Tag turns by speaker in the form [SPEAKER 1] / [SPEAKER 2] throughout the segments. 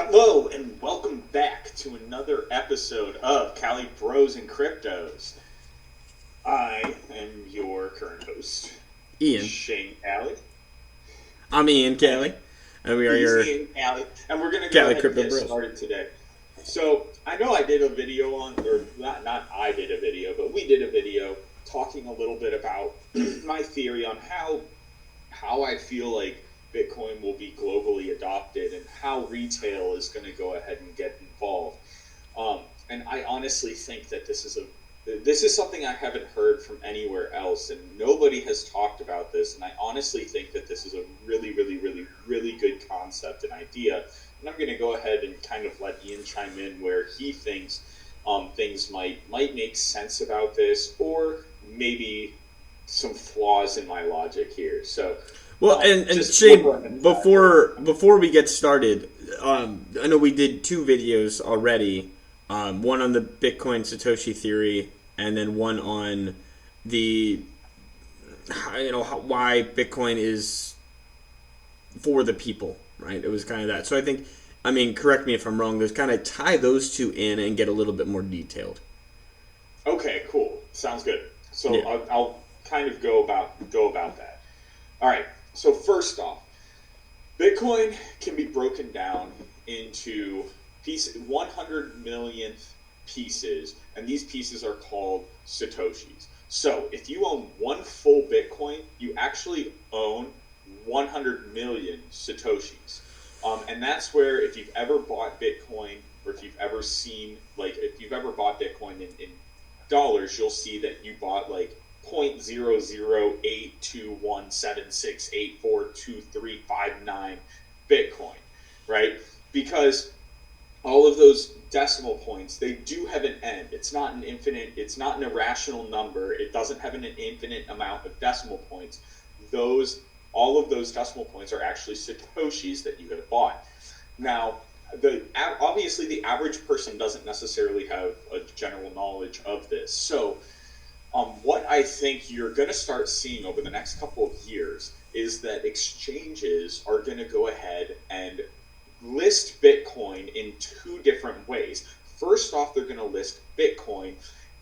[SPEAKER 1] Hello and welcome back to another episode of Cali Bros and Cryptos. I am your current host,
[SPEAKER 2] Ian.
[SPEAKER 1] Shane Cali.
[SPEAKER 2] I'm Ian Cali, and we are your
[SPEAKER 1] Ian Cali, and we're gonna go
[SPEAKER 2] Cali
[SPEAKER 1] ahead and
[SPEAKER 2] Crypto
[SPEAKER 1] get
[SPEAKER 2] Bros.
[SPEAKER 1] started today. So I know I did a video or not I did a video, but we did a video talking a little bit about my theory on how I feel like Bitcoin will be globally adopted and how retail is going to go ahead and get involved. And I honestly think that this is something I haven't heard from anywhere else, and nobody has talked about this. And I honestly think that this is a really, really, really, really good concept and idea. And I'm going to go ahead and kind of let Ian chime in where he thinks things might make sense about this, or maybe some flaws in my logic here. So.
[SPEAKER 2] Well, and Shane, before we get started, I know we did two videos already. One on the Bitcoin Satoshi theory, and then one on the why Bitcoin is for the people, right? It was kind of that. So I think, correct me if I'm wrong. There's kind of tie those two in and get a little bit more detailed.
[SPEAKER 1] Okay, cool. Sounds good. So
[SPEAKER 2] Yeah.
[SPEAKER 1] I'll kind of go about that. All right. So first off, Bitcoin can be broken down into 100 millionth pieces, and these pieces are called Satoshis. So if you own one full Bitcoin, you actually own 100 million Satoshis. And that's where, if you've ever bought Bitcoin, or if you've ever seen, if you've ever bought Bitcoin in dollars, you'll see that you bought 0.008217684239 Bitcoin, right? Because all of those decimal points, they do have an end. It's not an infinite, it's not an irrational number. It doesn't have an infinite amount of decimal points. All of those decimal points are actually Satoshis that you have bought. Now, obviously the average person doesn't necessarily have a general knowledge of this. So what I think you're going to start seeing over the next couple of years is that exchanges are going to go ahead and list Bitcoin in two different ways. First off, they're going to list Bitcoin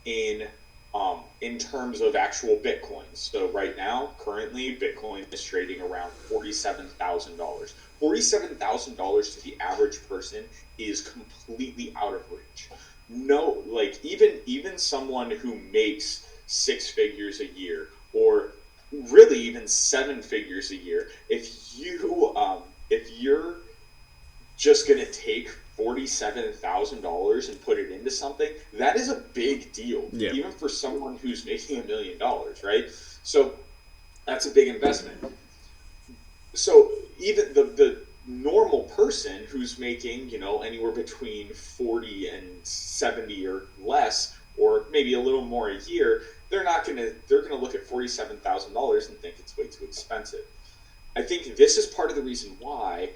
[SPEAKER 1] in terms of actual Bitcoins. So right now, currently, Bitcoin is trading around $47,000. $47,000 to the average person is completely out of reach. No, even someone who makes six figures a year, or really even seven figures a year, if you're just going to take $47,000 and put it into something, that is a big deal,
[SPEAKER 2] Yeah.
[SPEAKER 1] even for someone who's making $1 million, right? So that's a big investment. So even the normal person who's making, anywhere between 40 and 70 or less, or maybe a little more a year, they're going to look at $47,000 and think it's way too expensive. I think this is part of the reason why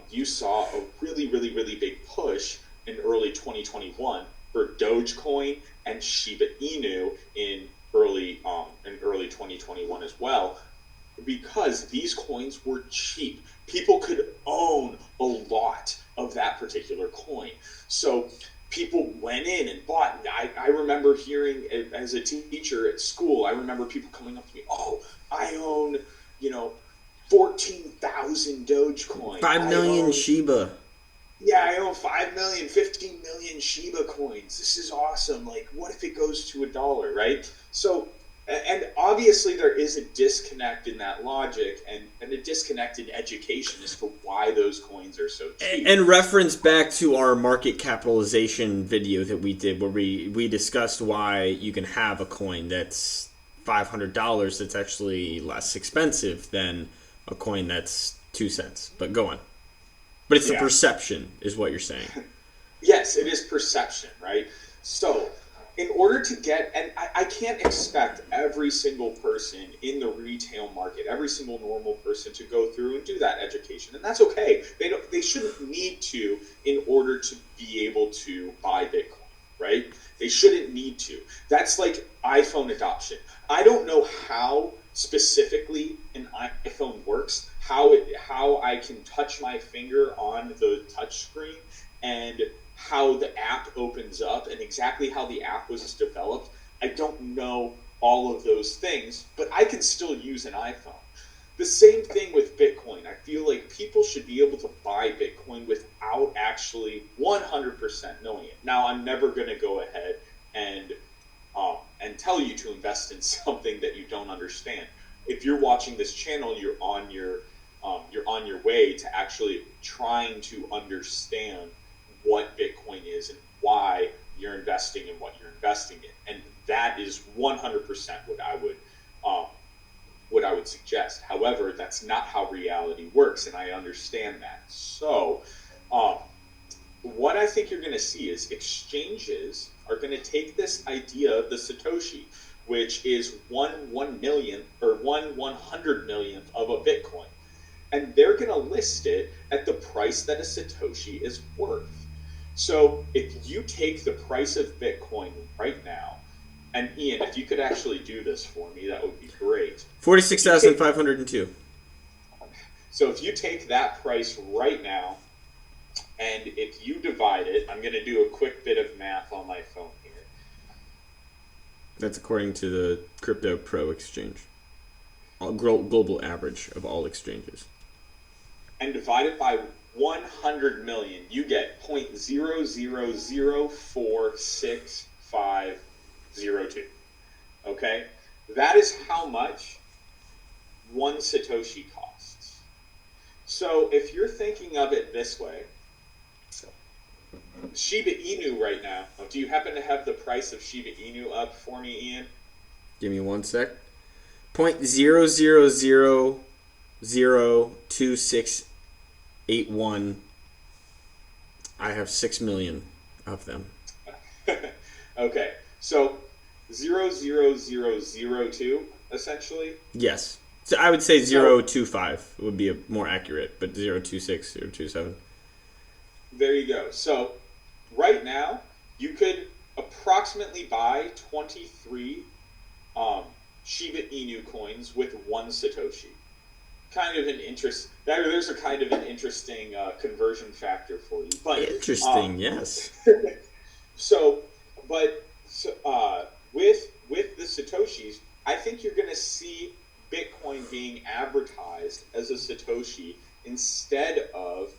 [SPEAKER 1] you saw a really, really, really big push in early 2021 for Dogecoin and Shiba Inu in early 2021 as well, because these coins were cheap. People could own a lot of that particular coin. So people went in and bought. I remember hearing, as a teacher at school, I remember people coming up to me, "Oh, I own, 14,000 Dogecoin.
[SPEAKER 2] 5 million Shiba.
[SPEAKER 1] Yeah, I own 5 million, 15 million Shiba coins. This is awesome. What if it goes to $1, right?" So, and obviously there is a disconnect in that logic, and a disconnect in education as to why those coins are so cheap.
[SPEAKER 2] And reference back to our market capitalization video that we did, where we discussed why you can have a coin that's $500 that's actually less expensive than a coin that's 2 cents. But go on. But it's the perception, is what you're saying.
[SPEAKER 1] Yes, it is perception, right? So, in order to get, and I can't expect every single person in the retail market, every single normal person, to go through and do that education, and that's okay. They shouldn't need to in order to be able to buy Bitcoin, right? They shouldn't need to. That's like iPhone adoption. I don't know how specifically an iPhone works, how I can touch my finger on the touch screen and how the app opens up and exactly how the app was developed. I don't know all of those things, but I can still use an iPhone. The same thing with Bitcoin. I feel like people should be able to buy Bitcoin without actually 100% knowing it. Now, I'm never going to go ahead and tell you to invest in something that you don't understand. If you're watching this channel, you're on your way to actually trying to understand what Bitcoin is and why you're investing in what you're investing in, and that is 100% what I would suggest. However, that's not how reality works, and I understand that. So, um, what I think you're going to see is exchanges are going to take this idea of the Satoshi, which is one millionth or 1/100 millionth of a Bitcoin, and they're going to list it at the price that a Satoshi is worth. So if you take the price of Bitcoin right now, and Ian, if you could actually do this for me, that would be great.
[SPEAKER 2] 46,502.
[SPEAKER 1] So if you take that price right now, and if you divide it, I'm going to do a quick bit of math on my phone here.
[SPEAKER 2] That's according to the Crypto Pro exchange. Global average of all exchanges.
[SPEAKER 1] And divide it by 100 million, you get 0.00046502. Okay? That is how much one Satoshi costs. So if you're thinking of it this way, Shiba Inu right now, do you happen to have the price of Shiba Inu up for me, Ian?
[SPEAKER 2] Give me one sec. 0.00002681. I have 6 million of them.
[SPEAKER 1] Okay, so 0.0002 essentially.
[SPEAKER 2] Yes. So I would say 0.25 would be more accurate, but 0.26, 0.27.
[SPEAKER 1] There you go. So right now, you could approximately buy 23 Shiba Inu coins with one Satoshi. Kind of an there's a kind of an interesting conversion factor for you. But
[SPEAKER 2] interesting, yes.
[SPEAKER 1] With the Satoshis, I think you're going to see Bitcoin being advertised as a Satoshi instead of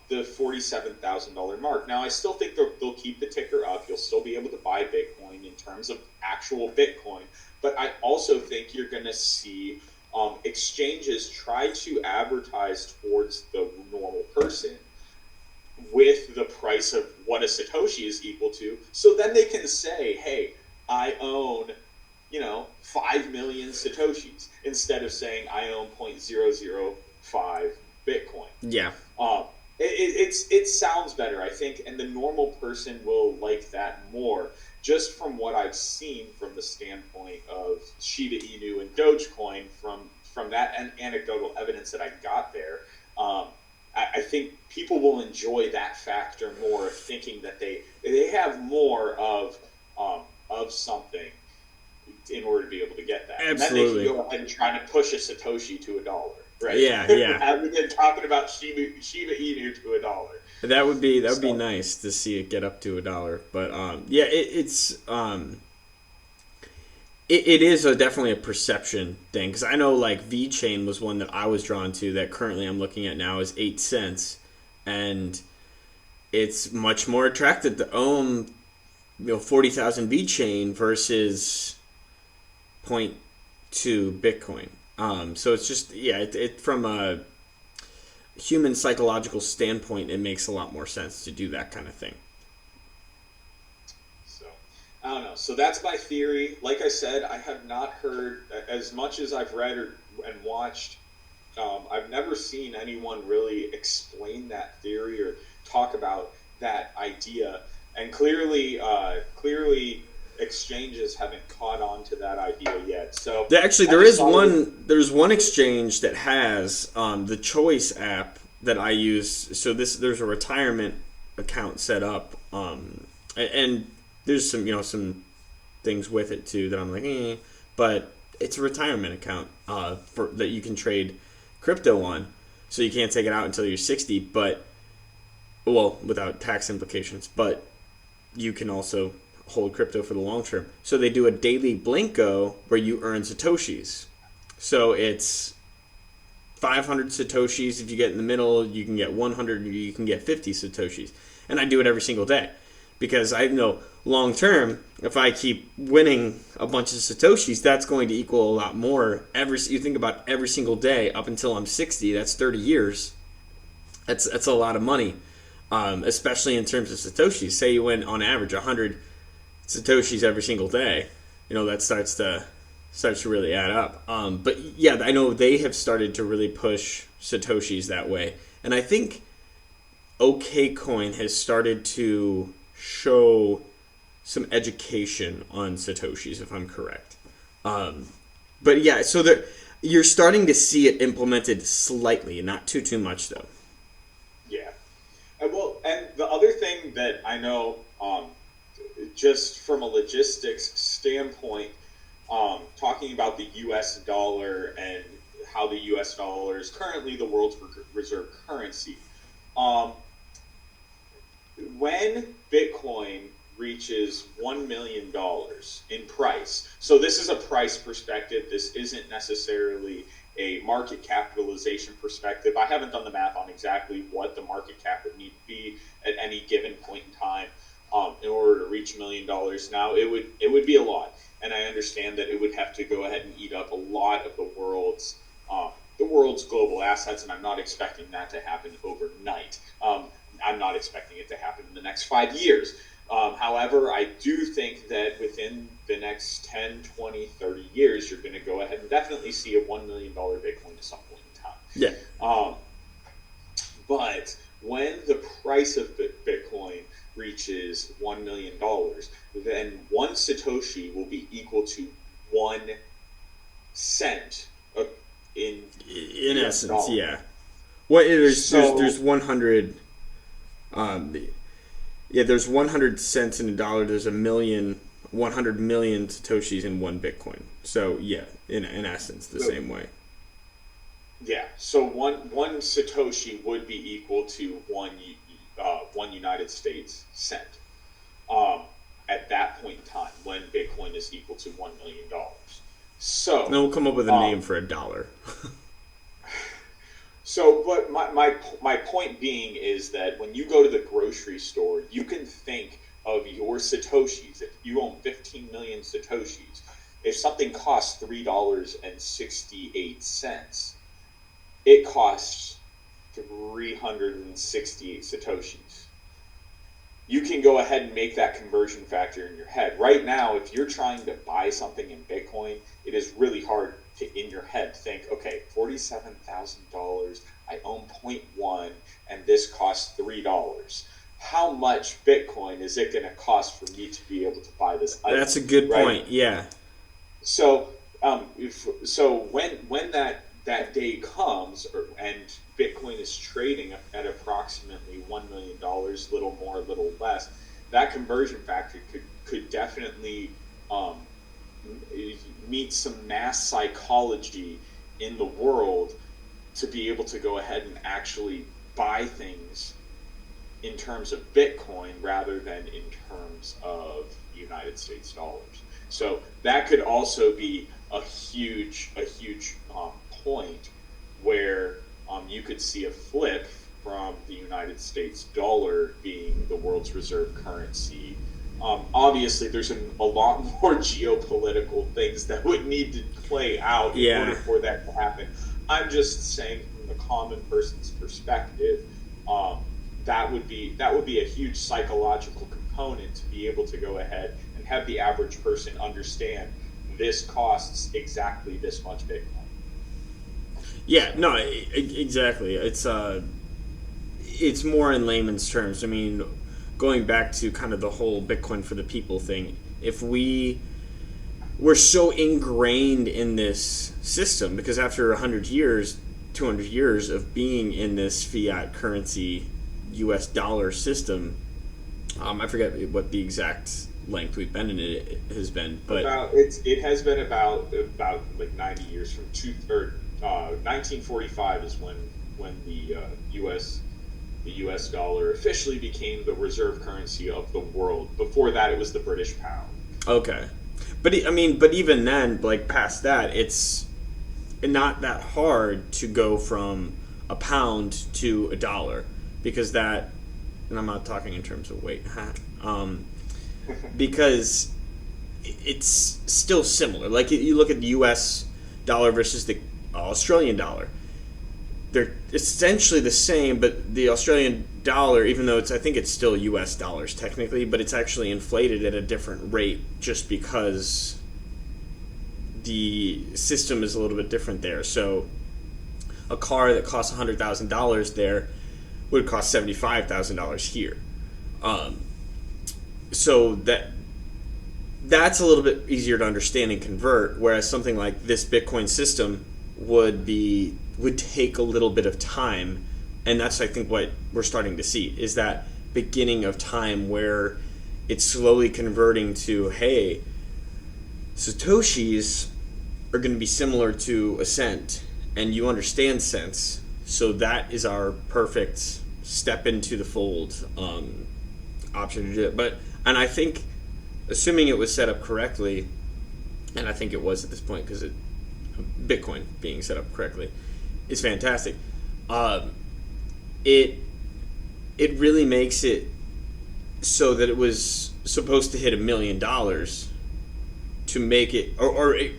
[SPEAKER 1] the $47,000 mark. Now, I still think they'll keep the ticker up. You'll still be able to buy Bitcoin in terms of actual Bitcoin. But I also think you're going to see exchanges try to advertise towards the normal person with the price of what a Satoshi is equal to. So then they can say, hey, I own 5 million Satoshis, instead of saying I own 0.005 Bitcoin.
[SPEAKER 2] Yeah.
[SPEAKER 1] It sounds better, I think, and the normal person will like that more, just from what I've seen from the standpoint of Shiba Inu and Dogecoin, from that anecdotal evidence that I got there. I think people will enjoy that factor more, of thinking that they have more of something in order to be able to get that.
[SPEAKER 2] Absolutely.
[SPEAKER 1] And then they can go ahead and try to push a Satoshi to $1, right?
[SPEAKER 2] Yeah.
[SPEAKER 1] Rather than talking about Shiba Inu to $1.
[SPEAKER 2] That would be nice to see it get up to $1. But it is definitely a perception thing, because I know like VeChain was one that I was drawn to that currently I'm looking at now is 8 cents, and it's much more attractive to own 40,000 VeChain versus 0.2 Bitcoin. So it's just it from a human psychological standpoint, it makes a lot more sense to do that kind of thing.
[SPEAKER 1] I don't know. So that's my theory. Like I said, I have not heard, as much as I've read and watched, I've never seen anyone really explain that theory or talk about that idea. And clearly exchanges haven't caught on to that idea yet. So
[SPEAKER 2] there's one exchange that has the Choice app that I use. So there's a retirement account set up And there's some things with it too that I'm like, but it's a retirement account for that you can trade crypto on, so you can't take it out until you're 60, but well, without tax implications, but you can also hold crypto for the long term. So they do a daily Blinko where you earn Satoshis. So it's 500 Satoshis. If you get in the middle, you can get 100, you can get 50 Satoshis. And I do it every single day because I know long term, if I keep winning a bunch of Satoshis, that's going to equal a lot more. You think about every single day up until I'm 60, that's 30 years. That's a lot of money, especially in terms of Satoshis. Say you win on average 100 Satoshis every single day, that starts to really add up. But yeah, I know they have started to really push Satoshis that way, and I think OKCoin has started to show some education on Satoshis, if I'm correct. But yeah, so you're starting to see it implemented slightly, not too much though.
[SPEAKER 1] Yeah. And the other thing that I know, just from a logistics standpoint, talking about the U.S. dollar and how the U.S. dollar is currently the world's reserve currency. When Bitcoin reaches $1 million in price, so this is a price perspective, this isn't necessarily a market capitalization perspective. I haven't done the math on exactly what the market cap would need to be at any given point in time in order to reach $1 million. Now, it would be a lot, and I understand that it would have to go ahead and eat up a lot of the world's global assets, and I'm not expecting that to happen overnight. I'm not expecting it to happen in the next 5 years. However, I do think that within the next 10, 20, 30 years, you're going to go ahead and definitely see a $1 million Bitcoin at some point in time.
[SPEAKER 2] Yeah.
[SPEAKER 1] But when the price of Bitcoin reaches $1 million, then one Satoshi will be equal to 1 cent in
[SPEAKER 2] essence,
[SPEAKER 1] dollar.
[SPEAKER 2] yeah. Well, there's 100. There's 100 cents in a dollar. There's 100 million Satoshis in one Bitcoin. So yeah, in essence, the same way.
[SPEAKER 1] Yeah. So one Satoshi would be equal to one United States cent. At that point in time, when Bitcoin is equal to $1 million. So
[SPEAKER 2] then we'll come up with a name for a dollar.
[SPEAKER 1] So, but my point being is that when you go to the grocery store, you can think of your Satoshis. If you own 15 million Satoshis, if something costs $3.68, it costs 368 Satoshis. You can go ahead and make that conversion factor in your head. Right now, if you're trying to buy something in Bitcoin, it is really hard to, in your head, think, okay, $47,000, I own 0.1, and this costs $3. How much Bitcoin is it going to cost for me to be able to buy this item?
[SPEAKER 2] That's a good point, yeah.
[SPEAKER 1] So, when that day comes, and Bitcoin is trading at approximately $1 million, little more, little less, that conversion factor could definitely meet some mass psychology in the world to be able to go ahead and actually buy things in terms of Bitcoin rather than in terms of United States dollars. So that could also be a huge point where you could see a flip from the United States dollar being the world's reserve currency. Obviously, there's a lot more geopolitical things that would need to play out in order for that to happen. I'm just saying, from the common person's perspective, that would be a huge psychological component to be able to go ahead and have the average person understand this costs exactly this much Bitcoin.
[SPEAKER 2] Yeah, no, exactly. It's more in layman's terms. I mean, going back to kind of the whole Bitcoin for the people thing, if we're so ingrained in this system, because after 100 years, 200 years of being in this fiat currency US dollar system, I forget what the exact length we've been in it has been, but
[SPEAKER 1] It has been about like 90 years from 1945 is when the U.S. dollar officially became the reserve currency of the world. Before that, it was the British pound.
[SPEAKER 2] okay. But I mean, but even then, like past that, it's not that hard to go from a pound to a dollar because that, and I'm not talking in terms of weight, um, because it's still similar. Like you look at the U.S. dollar versus the Australian dollar, they're essentially the same, but the Australian dollar, even though I think it's still U.S. dollars technically, but it's actually inflated at a different rate just because the system is a little bit different there. So a car that costs $100,000 there would cost $75,000 here. Um, so that's a little bit easier to understand and convert, whereas something like this Bitcoin system would take a little bit of time, and that's I think what we're starting to see is that beginning of time where it's slowly converting to, hey, Satoshis are going to be similar to a cent, and you understand cents, so that is our perfect step into the fold option to do it. And I think, assuming it was set up correctly, and I think it was at this point because Bitcoin being set up correctly is fantastic. It it really makes it so that it was supposed to hit $1 million to make it, or a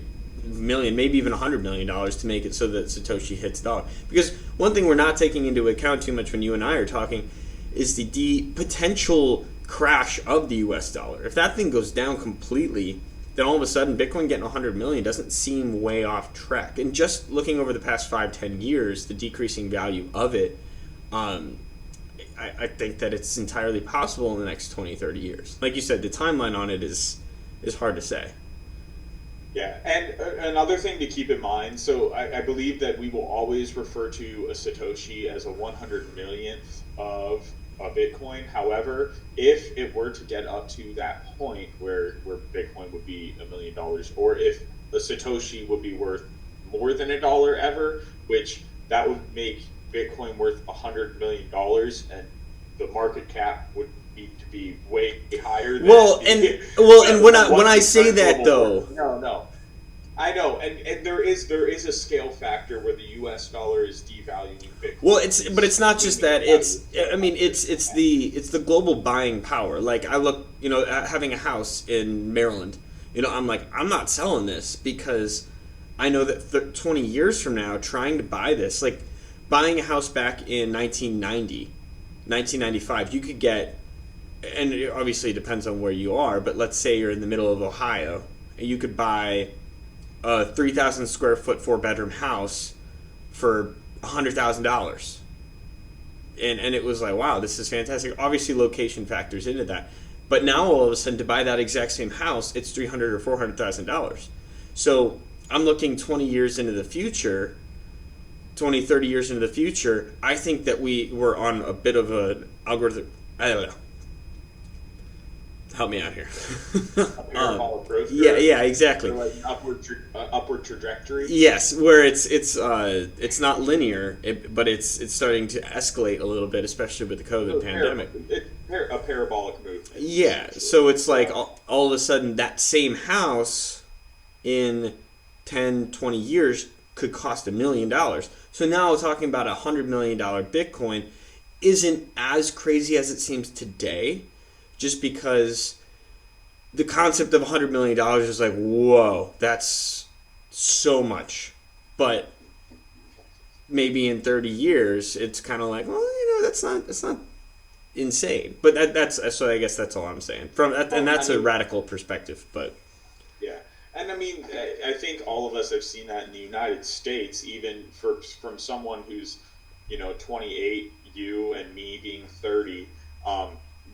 [SPEAKER 2] million, maybe even $100 million to make it so that Satoshi hits dollar. Because one thing we're not taking into account too much when you and I are talking is the potential crash of the U.S. dollar. If that thing goes down completely, then all of a sudden Bitcoin getting 100 million doesn't seem way off track. And just looking over the past 5-10 years, the decreasing value of it, I think that it's entirely possible in the next 20-30 years. Like you said, the timeline on it is hard to say.
[SPEAKER 1] Yeah, and another thing to keep in mind. So I believe that we will always refer to a Satoshi as a 100 millionth of a Bitcoin. However, if it were to get up to that point where Bitcoin would be $1 million, or if a Satoshi would be worth more than $1 ever, which that would make Bitcoin worth $100 million, and the market cap would need to be way higher.
[SPEAKER 2] And when I say that though,
[SPEAKER 1] no, I know, and there is a scale factor where the U.S. dollar is devaluing Bitcoin.
[SPEAKER 2] well, it's not just that. It's the global buying power. Like I look, at having a house in Maryland, I'm like, I'm not selling this because I know that 20 years from now, trying to buy this, like buying a house back in 1990, 1995, you could get, and it obviously depends on where you are, but let's say you're in the middle of Ohio, and you could buy a 3,000 square foot 4-bedroom house for $100,000. And it was like, wow, this is fantastic. Obviously, location factors into that. But now all of a sudden, to buy that exact same house, it's $300,000 or $400,000. So I'm looking 20 years into the future, 20, 30 years into the future. I think that we were on a bit of an algorithm. I don't know. Help me out here.
[SPEAKER 1] A parabolic growth.
[SPEAKER 2] Yeah, exactly.
[SPEAKER 1] Or like an upward trajectory.
[SPEAKER 2] Yes, where it's not linear, but it's starting to escalate a little bit, especially with the COVID pandemic.
[SPEAKER 1] A parabolic move.
[SPEAKER 2] Yeah, so it's like all of a sudden that same house in 10, 20 years could cost $1 million. So now talking about $100 million Bitcoin isn't as crazy as it seems today, just because the concept of $100 million is like, whoa, that's so much. But maybe in 30 years, it's kind of like, well, that's not insane. But that's so I guess that's all I'm saying. And that's a radical perspective, but
[SPEAKER 1] yeah. And I mean, I think all of us have seen that in the United States, even from someone who's 28, you and me being 30.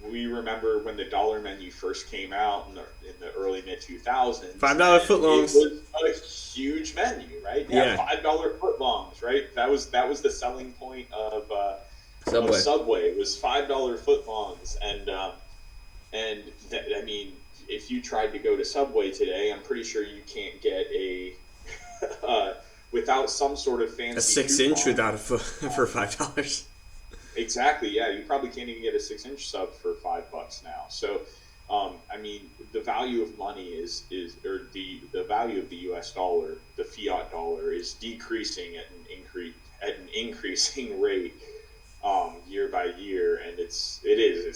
[SPEAKER 1] We remember when the dollar menu first came out in the early mid 2000s.
[SPEAKER 2] $5 footlongs.
[SPEAKER 1] It was a huge menu, right? Yeah, $5 footlongs, right? That was the selling point of Subway. It was $5 footlongs, and And I mean, if you tried to go to Subway today, I'm pretty sure you can't get a without some sort of
[SPEAKER 2] A
[SPEAKER 1] fancy
[SPEAKER 2] 6 inch
[SPEAKER 1] coupon.
[SPEAKER 2] without a for $5.
[SPEAKER 1] Exactly. Yeah, you probably can't even get a 6 inch sub for $5 now. So, I mean, the value of money is or the value of the U.S. dollar, the fiat dollar, is decreasing at an increasing rate, year by year, and it's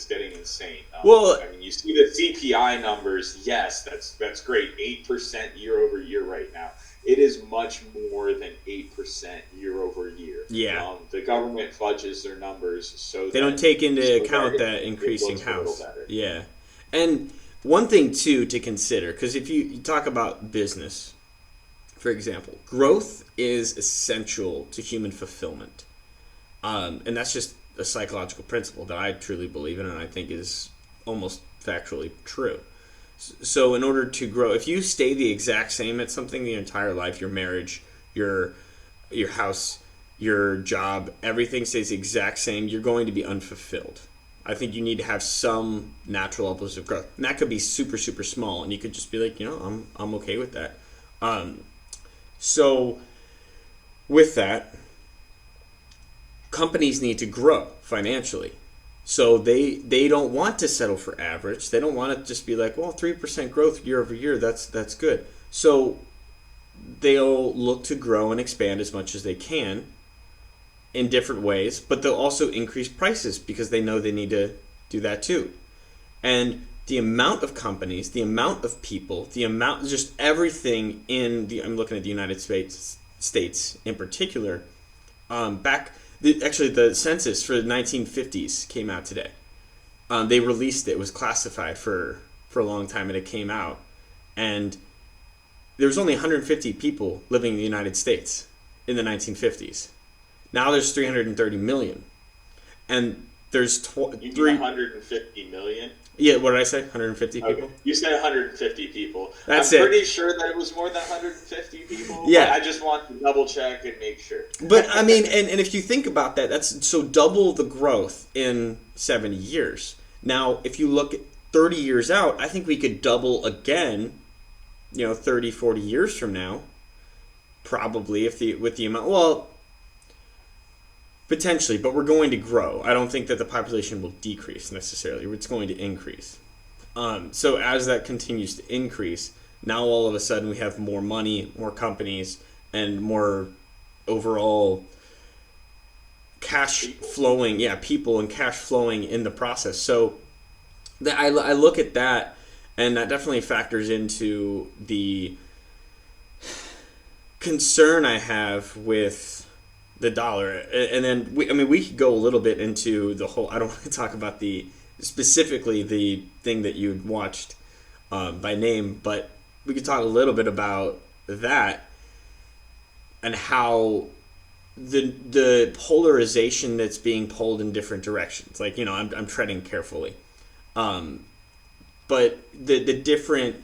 [SPEAKER 1] getting insane.
[SPEAKER 2] Well,
[SPEAKER 1] I mean, you see the CPI numbers. Yes, that's great. 8% year over year right now. It is much more than 8% year over year.
[SPEAKER 2] yeah,
[SPEAKER 1] The government fudges their numbers
[SPEAKER 2] they don't take into
[SPEAKER 1] so
[SPEAKER 2] account
[SPEAKER 1] that
[SPEAKER 2] that
[SPEAKER 1] it
[SPEAKER 2] increasing
[SPEAKER 1] looks a little
[SPEAKER 2] house.
[SPEAKER 1] better.
[SPEAKER 2] Yeah, and one thing too to consider, because if you talk about business, for example, growth is essential to human fulfillment. And that's just a psychological principle that I truly believe in and I think is almost factually true. So, in order to grow, if you stay the exact same at something the entire life, your marriage, your your house, your job, everything stays the exact same, you're going to be unfulfilled. I think you need to have some natural levels of growth, and that could be super super small, and you could just be like, I'm okay with that. Um, so, with that, companies need to grow financially. So they don't want to settle for average. They don't want to just be like, well, 3% growth year over year, that's good. So they'll look to grow and expand as much as they can in different ways, but they'll also increase prices because they know they need to do that too. And the amount of companies, the amount of people, the amount, just everything I'm looking at the United States in particular, actually the census for the 1950s came out today. They released it. It was classified for a long time, and it came out. And there was only 150 people living in the United States in the 1950s. Now there's 330 million, and there's
[SPEAKER 1] You mean
[SPEAKER 2] three.
[SPEAKER 1] 150 million?
[SPEAKER 2] Yeah, what did I say? 150
[SPEAKER 1] Okay,
[SPEAKER 2] people.
[SPEAKER 1] you said 150 people.
[SPEAKER 2] That's
[SPEAKER 1] I'm
[SPEAKER 2] it.
[SPEAKER 1] pretty sure that it was more than 150 people, but
[SPEAKER 2] Yeah,
[SPEAKER 1] I just want to double check and make sure.
[SPEAKER 2] but I mean, and if you think about that, that's so double the growth in 70 years. Now, if you look at 30 years out, I think we could double again, 30, 40 years from now, probably if the with the amount, well, potentially, but we're going to grow. I don't think that the population will decrease necessarily. It's going to increase. So as that continues to increase, now all of a sudden we have more money, more companies, and more overall cash
[SPEAKER 1] People.
[SPEAKER 2] flowing. Yeah, people and cash flowing in the process. So I look at that, and that definitely factors into the concern I have with the dollar. And then we could go a little bit into the whole. I don't want to talk about specifically the thing that you watched by name, but we could talk a little bit about that and how the polarization that's being pulled in different directions. Like I'm treading carefully, but the different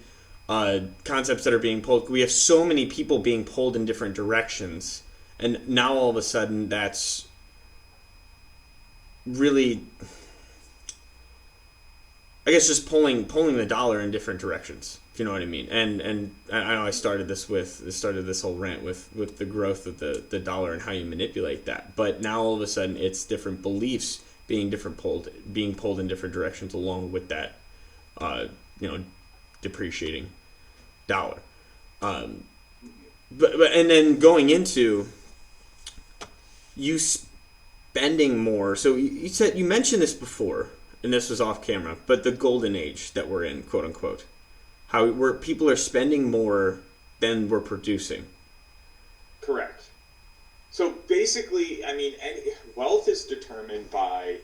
[SPEAKER 2] concepts that are being pulled. We have so many people being pulled in different directions, and now all of a sudden that's really, I guess, just pulling the dollar in different directions. If you know what I mean. And I know I started this whole rant with the growth of the dollar and how you manipulate that. But now all of a sudden it's different beliefs being pulled in different directions along with that, you know, depreciating dollar. But and then going into you spending more. So you mentioned this before, and this was off camera, but the golden age that we're in, quote unquote, how where people are spending more than we're producing.
[SPEAKER 1] Correct. So basically, I mean, wealth is determined by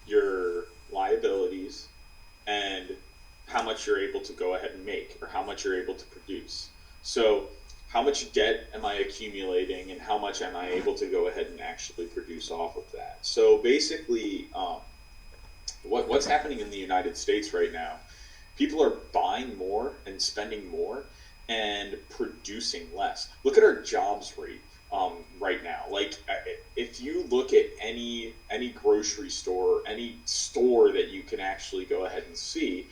[SPEAKER 1] your liabilities and how much you're able to go ahead and make or how much you're able to produce. So, how much debt am I accumulating and how much am I able to go ahead and actually produce off of that? So, basically, what's happening in the United States right now? People are buying more and spending more and producing less. Look at our jobs rate right now. Like, if you look at any grocery store, any store that you can actually go ahead and see,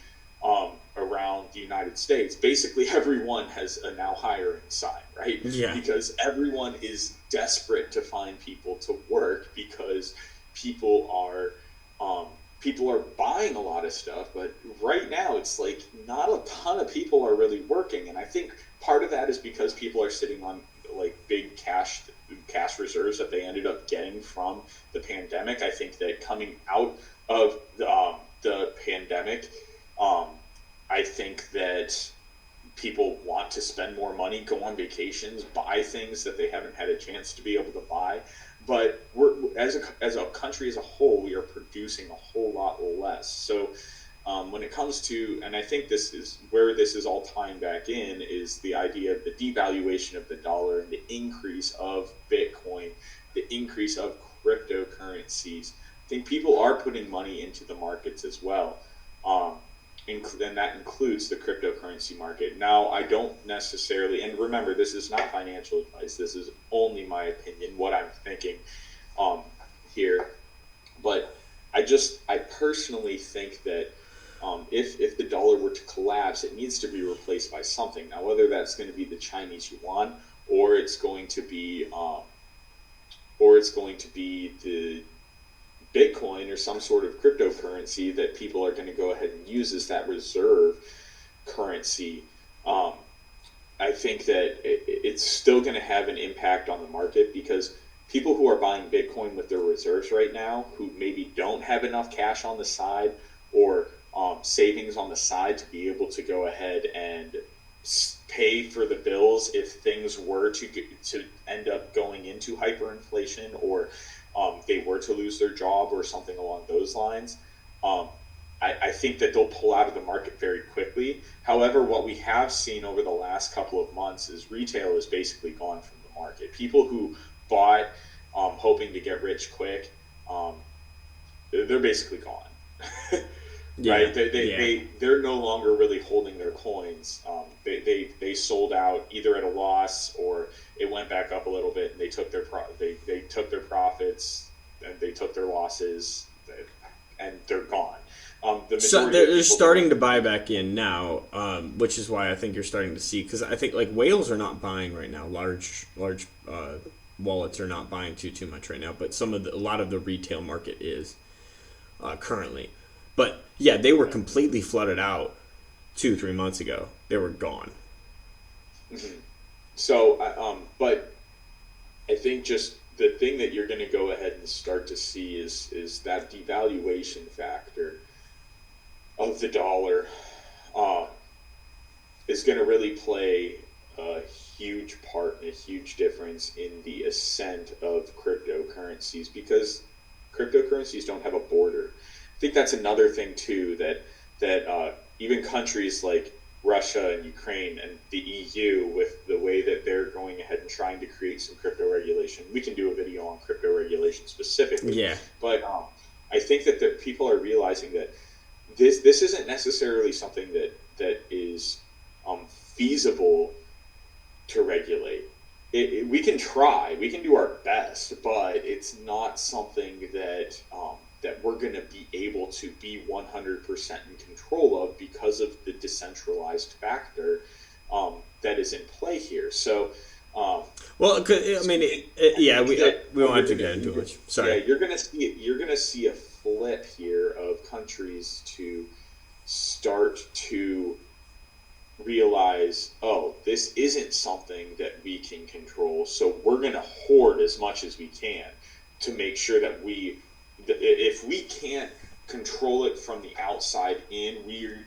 [SPEAKER 1] around the United States, basically everyone has a now hiring sign, right?
[SPEAKER 2] Yeah.
[SPEAKER 1] Because everyone is desperate to find people to work because people are um, people are buying a lot of stuff, but right now it's like not a ton of people are really working, and I think part of that is because people are sitting on like big cash reserves that they ended up getting from the pandemic. I think that coming out of the pandemic, um, I think that people want to spend more money, go on vacations, buy things that they haven't had a chance to be able to buy. But we're as a country as a whole, we are producing a whole lot less. So when it comes to, and I think this is where this is all tying back in, is the idea of the devaluation of the dollar and the increase of Bitcoin, the increase of cryptocurrencies. I think people are putting money into the markets as well. Um, and that includes the cryptocurrency market. Now, I don't necessarily, and remember, this is not financial advice. This is only my opinion, what I'm thinking um, here. But I personally think that if the dollar were to collapse, it needs to be replaced by something. Now, whether that's going to be the Chinese yuan or it's going to be the Bitcoin or some sort of cryptocurrency that people are going to go ahead and use as that reserve currency, um, I think that it's still going to have an impact on the market because people who are buying Bitcoin with their reserves right now, who maybe don't have enough cash on the side or savings on the side to be able to go ahead and pay for the bills if things were to end up going into hyperinflation or they were to lose their job or something along those lines. Um, I think that they'll pull out of the market very quickly. However, what we have seen over the last couple of months is retail is basically gone from the market. People who bought hoping to get rich quick, um, they're basically gone.
[SPEAKER 2] Yeah.
[SPEAKER 1] Right?
[SPEAKER 2] Yeah.
[SPEAKER 1] They're no longer really holding their coins. They sold out either at a loss or it went back up a little bit and they took they took their profits and they took their losses and they're gone. The
[SPEAKER 2] So
[SPEAKER 1] majority of
[SPEAKER 2] they're
[SPEAKER 1] people
[SPEAKER 2] starting
[SPEAKER 1] don't.
[SPEAKER 2] to buy back in now, which is why I think you're starting to see, because I think like whales are not buying right now. Large wallets are not buying too much right now, but a lot of the retail market is currently. But yeah, they were completely flooded out 2 3 months ago. They were gone.
[SPEAKER 1] Mhm. So, but I think just the thing that you're going to go ahead and start to see is that devaluation factor of the dollar um, is going to really play a huge part and a huge difference in the ascent of cryptocurrencies because cryptocurrencies don't have a border. I think that's another thing too that even countries like Russia and Ukraine and the EU, with the way that they're going ahead and trying to create some crypto regulation. We can do a video on crypto regulation specifically,
[SPEAKER 2] Yeah.
[SPEAKER 1] but I think that the people are realizing that this isn't necessarily something that is feasible to regulate. We can try, we can do our best, but it's not something that we're going to be able to be 100% in control of because of the decentralized factor that is in play here. So, um,
[SPEAKER 2] Well, I mean,
[SPEAKER 1] I
[SPEAKER 2] yeah,
[SPEAKER 1] think that
[SPEAKER 2] we
[SPEAKER 1] what
[SPEAKER 2] won't
[SPEAKER 1] you're
[SPEAKER 2] have to
[SPEAKER 1] gonna
[SPEAKER 2] get into it.
[SPEAKER 1] yeah,
[SPEAKER 2] Sorry.
[SPEAKER 1] you're gonna see a flip here of countries to start to realize, oh, this isn't something that we can control, so we're going to hoard as much as we can to make sure that if we can't control it from the outside in,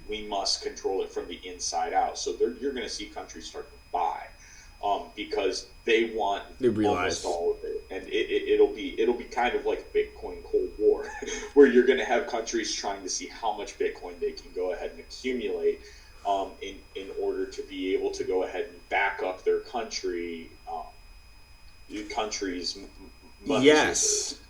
[SPEAKER 1] we must control it from the inside out. So you're going to see countries start to buy because they want
[SPEAKER 2] They
[SPEAKER 1] almost
[SPEAKER 2] realize.
[SPEAKER 1] all of it, and it'll be kind of like a Bitcoin Cold War, where you're going to have countries trying to see how much Bitcoin they can go ahead and accumulate in order to be able to go ahead and back up their country's money's
[SPEAKER 2] Yes,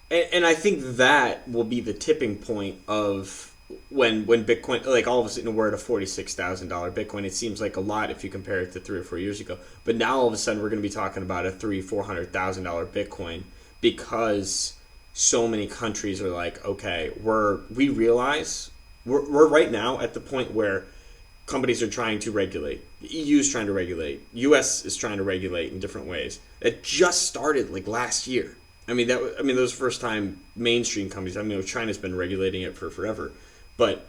[SPEAKER 1] reserves.
[SPEAKER 2] and I think that will be the tipping point of when Bitcoin, like all of a sudden we're at a $46,000 Bitcoin. It seems like a lot if you compare it to 3 or 4 years ago, but now all of a sudden we're going to be talking about a $300,000 400,000 Bitcoin because so many countries are like, okay, we realize we're right now at the point where companies are trying to regulate. The EU is trying to regulate. US is trying to regulate in different ways. It just started like last year. That was the first time mainstream companies. China's been regulating it for forever, but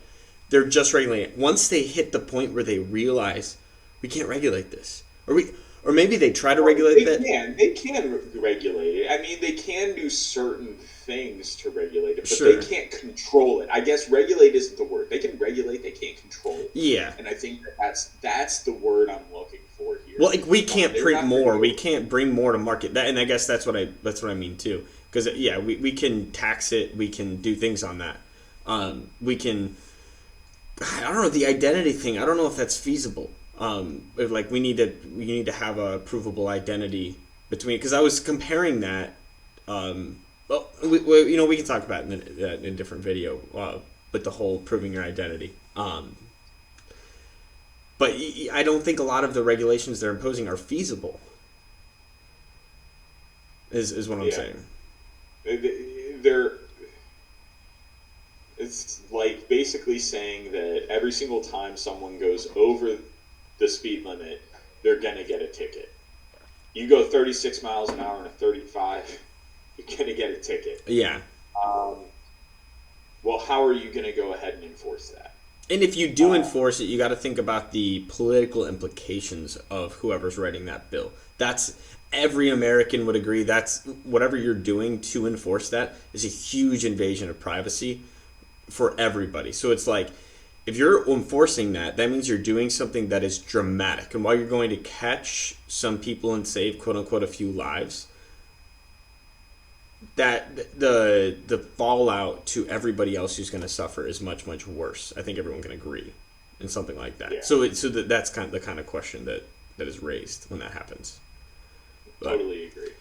[SPEAKER 2] they're just regulating it. Once they hit the point where they realize we can't regulate this, or maybe they try to regulate that.
[SPEAKER 1] They can regulate it. I mean, they can do certain things to regulate it, but
[SPEAKER 2] Sure.
[SPEAKER 1] they can't control it. I guess regulate isn't the word. They can regulate, they can't control it.
[SPEAKER 2] Yeah.
[SPEAKER 1] And I think that's the word I'm looking for here.
[SPEAKER 2] Well, like we can't
[SPEAKER 1] They're
[SPEAKER 2] print
[SPEAKER 1] not
[SPEAKER 2] more.
[SPEAKER 1] gonna-
[SPEAKER 2] We can't bring more to market. That, and I guess that's what I mean too. Because we can tax it. We can do things on that. We can. I don't know the identity thing. I don't know if that's feasible. If, like we need to have a provable identity between. Because I was comparing that. Well, we can talk about it in a different video. With the whole proving your identity. But I don't think a lot of the regulations they're imposing are feasible. Is what I'm saying.
[SPEAKER 1] It's like basically saying that every single time someone goes over the speed limit, they're gonna get a ticket. You go 36 miles an hour and a 35, you're gonna get a ticket.
[SPEAKER 2] Yeah.
[SPEAKER 1] Well, how are you gonna go ahead and enforce that?
[SPEAKER 2] And if you do enforce it, you got to think about the political implications of whoever's writing that bill. That's every American would agree. That's whatever you're doing to enforce that is a huge invasion of privacy for everybody. So it's like if you're enforcing that, that means you're doing something that is dramatic. And while you're going to catch some people and save quote unquote a few lives, that the fallout to everybody else who's going to suffer is much, much worse. I think everyone can agree in something like that.
[SPEAKER 1] Yeah.
[SPEAKER 2] That's kind of the kind of question that is raised when that happens.
[SPEAKER 1] Totally agree.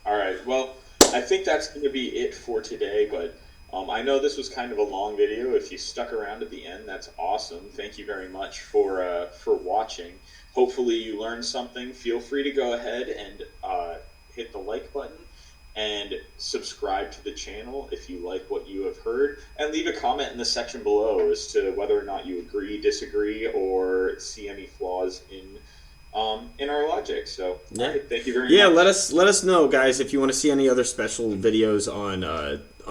[SPEAKER 1] All right. Well, I think that's going to be it for today. But I know this was kind of a long video. If you stuck around at the end, that's awesome. Thank you very much for watching. Hopefully you learned something. Feel free to go ahead and hit the like button and subscribe to the channel if you like what you have heard, and leave a comment in the section below as to whether or not you agree, disagree, or see any flaws in our logic. So,
[SPEAKER 2] yeah.
[SPEAKER 1] All right, thank you very much.
[SPEAKER 2] Yeah, let us know, guys, if you want to see any other special videos on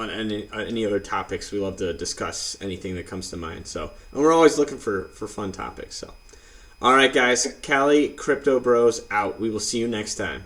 [SPEAKER 2] any other topics. We love to discuss anything that comes to mind. So, and we're always looking for fun topics. So, all right, guys, Cali Crypto Bros out. We will see you next time.